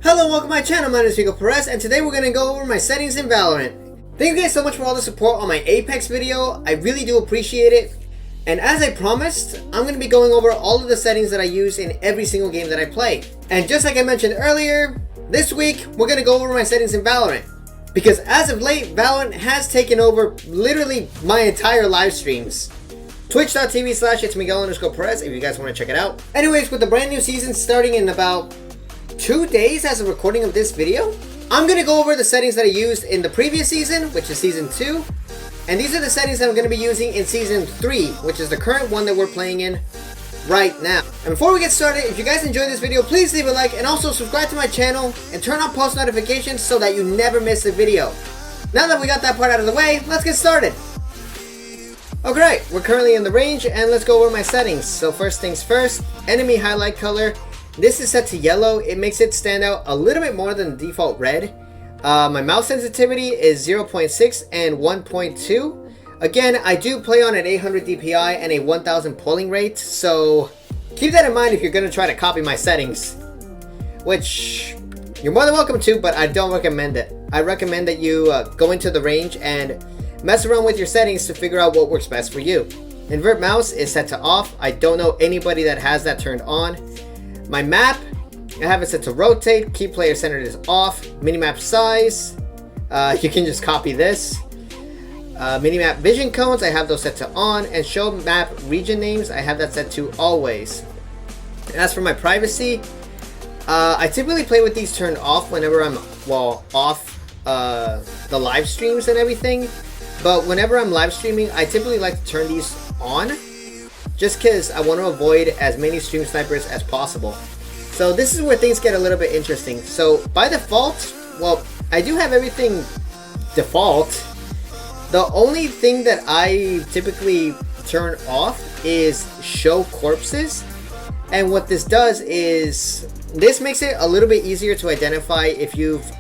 Hello and welcome to my channel. My name is Miguel Perez, and today we're going to go over my settings in Valorant. Thank you guys so much for all the support on my Apex video. I really do appreciate it. And as I promised, I'm going to be going over all of the settings that I use in every single game that I play. And just like I mentioned earlier, this week we're going to go over my settings in Valorant. Because as of late, Valorant has taken over literally my entire live streams. Twitch.tv/it's Miguel_Perez if you guys want to check it out. Anyways, with the brand new season starting in about 2 days as of recording of this video, I'm going to go over the settings that I used in the previous season, which is season 2. And these are the settings that I'm going to be using in season 3, which is the current one that we're playing in right now. And before we get started, if you guys enjoyed this video, please leave a like and also subscribe to my channel and turn on post notifications so that you never miss a video. Now that we got that part out of the way, let's get started. Okay, we're currently in the range and let's go over my settings. So first things first, enemy highlight color. This is set to yellow. It makes it stand out a little bit more than the default red. My mouse sensitivity is 0.6 and 1.2. Again, I do play on an 800 DPI and a 1000 polling rate, so keep that in mind if you're going to try to copy my settings. Which, you're more than welcome to, but I don't recommend it. I recommend that you go into the range and mess around with your settings to figure out what works best for you. Invert mouse is set to off. I don't know anybody that has that turned on. My map, I have it set to rotate. Keep player centered is off. Minimap size, you can just copy this. Minimap vision cones, I have those set to on. And show map region names, I have that set to always. And as for my privacy, I typically play with these turned off whenever I'm, off the live streams and everything. But whenever I'm live streaming, I typically like to turn these on, just because I want to avoid as many stream snipers as possible. So this is where things get a little bit interesting. So by default, I do have everything default. The only thing that I typically turn off is show corpses. And what this does is, this makes it a little bit easier to identify if you've,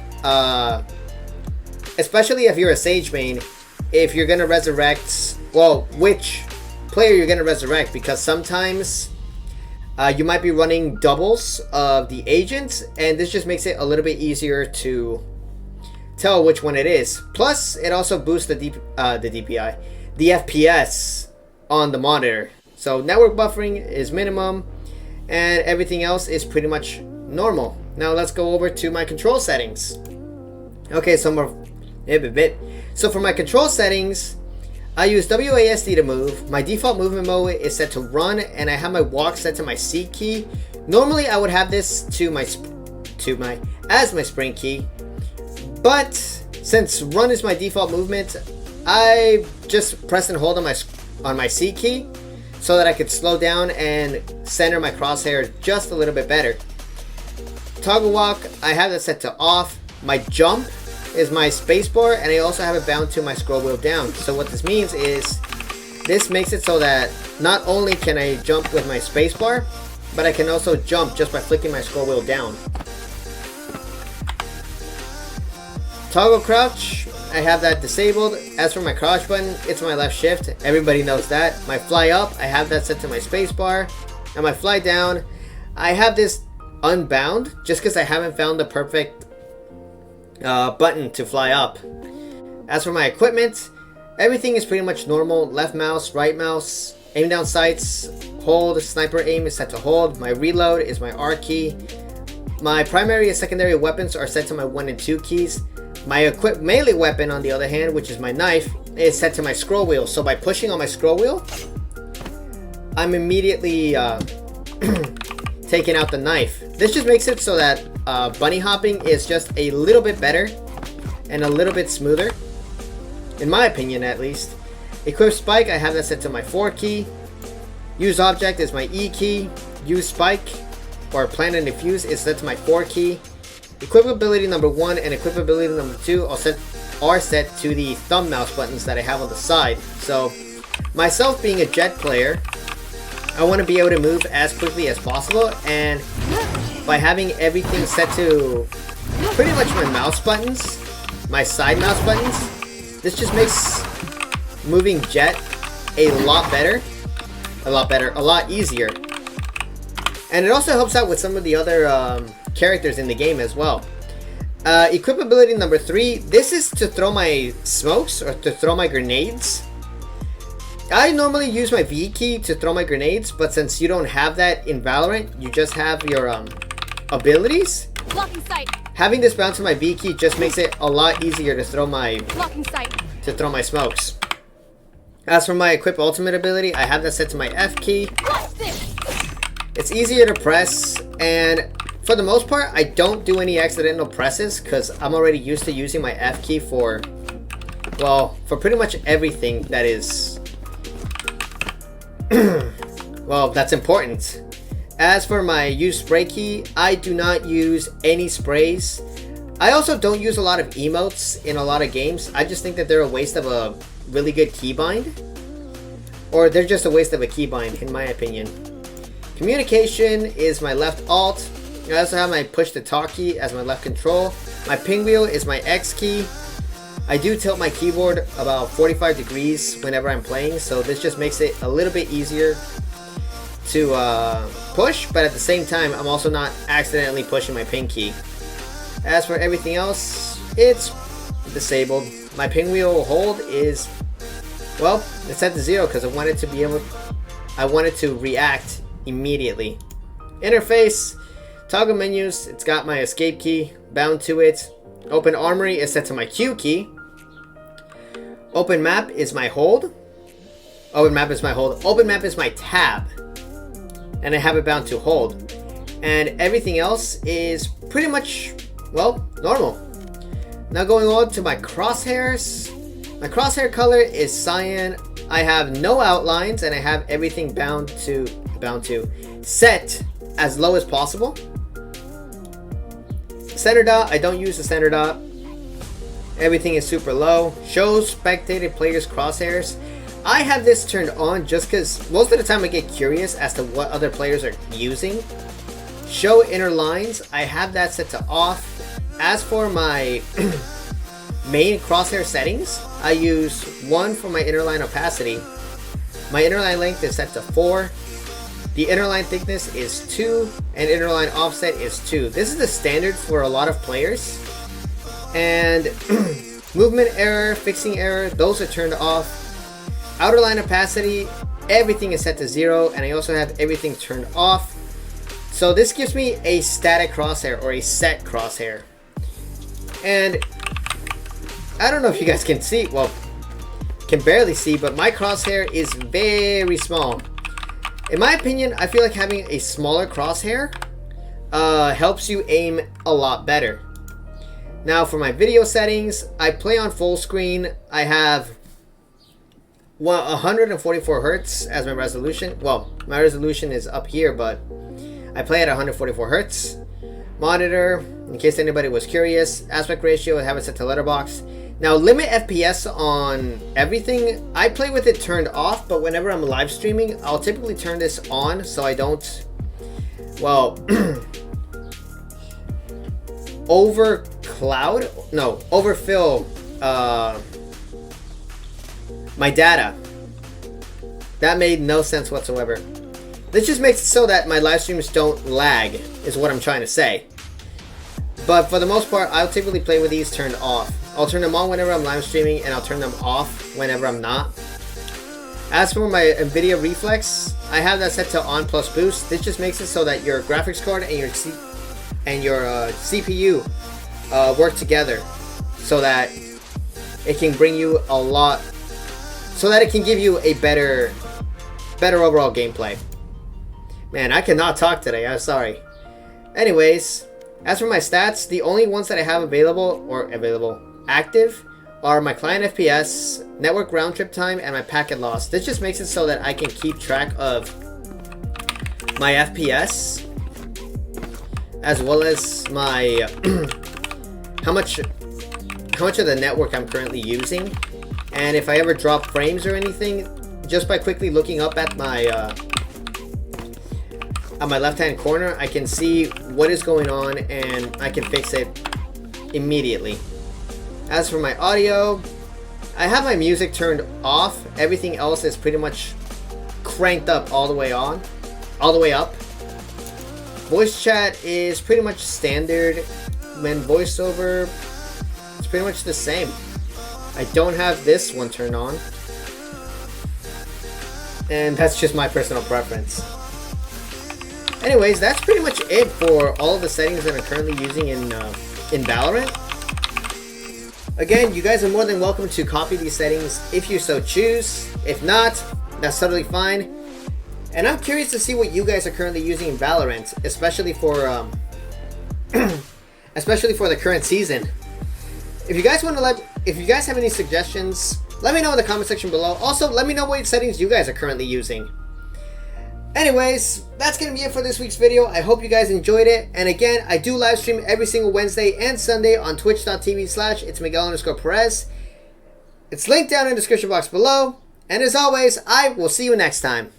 especially if you're a Sage main, if you're going to resurrect, which player you're going to resurrect, because sometimes you might be running doubles of the agents, and this just makes it a little bit easier to tell which one it is. Plus, it also boosts the DPI, the FPS on the monitor. So network buffering is minimum, and everything else is pretty much normal. Now let's go over to my control settings. Okay, so for my control settings, I use WASD to move. My default movement mode is set to run, and I have my walk set to my C key. Normally, I would have this as my sprint key, but since run is my default movement, I just press and hold on my C key so that I could slow down and center my crosshair just a little bit better. Toggle walk, I have that set to off. My jump is my spacebar, and I also have it bound to my scroll wheel down. So what this means is, this makes it so that not only can I jump with my spacebar, but I can also jump just by flicking my scroll wheel down. Toggle crouch, I have that disabled. As for my crouch button, it's my left shift. Everybody knows that. My fly up, I have that set to my spacebar. And my fly down, I have this unbound just because I haven't found the perfect button to fly up. As for my equipment, everything is pretty much normal. Left mouse, right mouse, aim down sights, hold. Sniper aim is set to hold. My reload is my R key. My primary and secondary weapons are set to my 1 and 2 keys. My melee weapon, on the other hand, which is my knife, is set to my scroll wheel. So by pushing on my scroll wheel, I'm immediately taking out the knife. This just makes it so that bunny hopping is just a little bit better and a little bit smoother, in my opinion at least. Equip spike, I have that set to my 4 key. Use object is my E key. Use spike or plant and defuse is set to my 4 key. Equip ability number 1 and equip ability number 2 are set to the thumb mouse buttons that I have on the side. So myself being a jet player, I want to be able to move as quickly as possible, and by having everything set to pretty much my mouse buttons, my side mouse buttons, this just makes moving jet a lot better, a lot easier. And it also helps out with some of the other characters in the game as well. Equip ability number 3. This is to throw my smokes or to throw my grenades. I normally use my V key to throw my grenades, but since you don't have that in Valorant, you just have your abilities. Blocking sight. Having this bounce to my V key just makes it a lot easier to throw my smokes. As for my equip ultimate ability, I have that set to my F key. It's easier to press, and for the most part, I don't do any accidental presses because I'm already used to using my F key for, well, for pretty much everything that is, well, that's important. As for my use spray key, I do not use any sprays. I also don't use a lot of emotes in a lot of games. I just think that they're a waste of a really good keybind. Or they're just a waste of a keybind, in my opinion. Communication is my left alt. I also have my push to talk key as my left control. My ping wheel is my X key. I do tilt my keyboard about 45 degrees whenever I'm playing, so this just makes it a little bit easier to push, but at the same time, I'm also not accidentally pushing my ping key. As for everything else, it's disabled. My ping wheel hold is, well, it's set to 0 because I wanted to react immediately. Interface, toggle menus, it's got my escape key bound to it. Open armory is set to my Q key. Open map is my hold. Open map is my hold. Open map is my tab. And I have it bound to hold. And everything else is pretty much, well, normal. Now going on to my crosshairs. My crosshair color is cyan. I have no outlines and I have everything bound to set as low as possible. Center dot, I don't use the center dot. Everything is super low. Shows spectated players crosshairs. I have this turned on just because most of the time I get curious as to what other players are using. Show inner lines, I have that set to off. As for my main crosshair settings, I use 1 for my inner line opacity. My inner line length is set to 4. The inner line thickness is 2, and inner line offset is 2. This is the standard for a lot of players. And movement error, fixing error, those are turned off. Outer line opacity, everything is set to 0, and I also have everything turned off. So this gives me a static crosshair or a set crosshair. And I don't know if you guys can see, well, can barely see, but my crosshair is very small. In my opinion, I feel like having a smaller crosshair helps you aim a lot better. Now for my video settings, I play on full screen. I have 144 Hertz as my resolution. Well, my resolution is up here, but I play at 144 Hertz. Monitor, in case anybody was curious. Aspect ratio, I have it set to letterbox. Now, limit FPS on everything, I play with it turned off, but whenever I'm live streaming, I'll typically turn this on so I don't, well, overfill my data. That made no sense whatsoever. This just makes it so that my live streams don't lag, is what I'm trying to say. But for the most part, I'll typically play with these turned off. I'll turn them on whenever I'm live streaming, and I'll turn them off whenever I'm not. As for my NVIDIA Reflex, I have that set to on plus boost. This just makes it so that your graphics card and your CPU work together, so that it can bring you a lot, so that it can give you a better overall gameplay. Man, I cannot talk today. I'm sorry. Anyways, as for my stats, the only ones that I have active are my client FPS, network round trip time, and my packet loss. This just makes it so that I can keep track of my FPS as well as my how much of the network I'm currently using. And if I ever drop frames or anything, just by quickly looking up at my left hand corner, I can see what is going on and I can fix it immediately. As for my audio, I have my music turned off. Everything else is pretty much cranked up all the way up. Voice chat is pretty much standard. When voiceover, it's pretty much the same. I don't have this one turned on. And that's just my personal preference. Anyways, that's pretty much it for all of the settings that I'm currently using in Valorant. Again, you guys are more than welcome to copy these settings if you so choose. If not, that's totally fine. And I'm curious to see what you guys are currently using in Valorant, especially for especially for the current season. If you guys have any suggestions, let me know in the comment section below. Also, let me know what settings you guys are currently using. Anyways, that's going to be it for this week's video. I hope you guys enjoyed it. And again, I do live stream every single Wednesday and Sunday on twitch.tv/it's Miguel_Perez. It's linked down in the description box below. And as always, I will see you next time.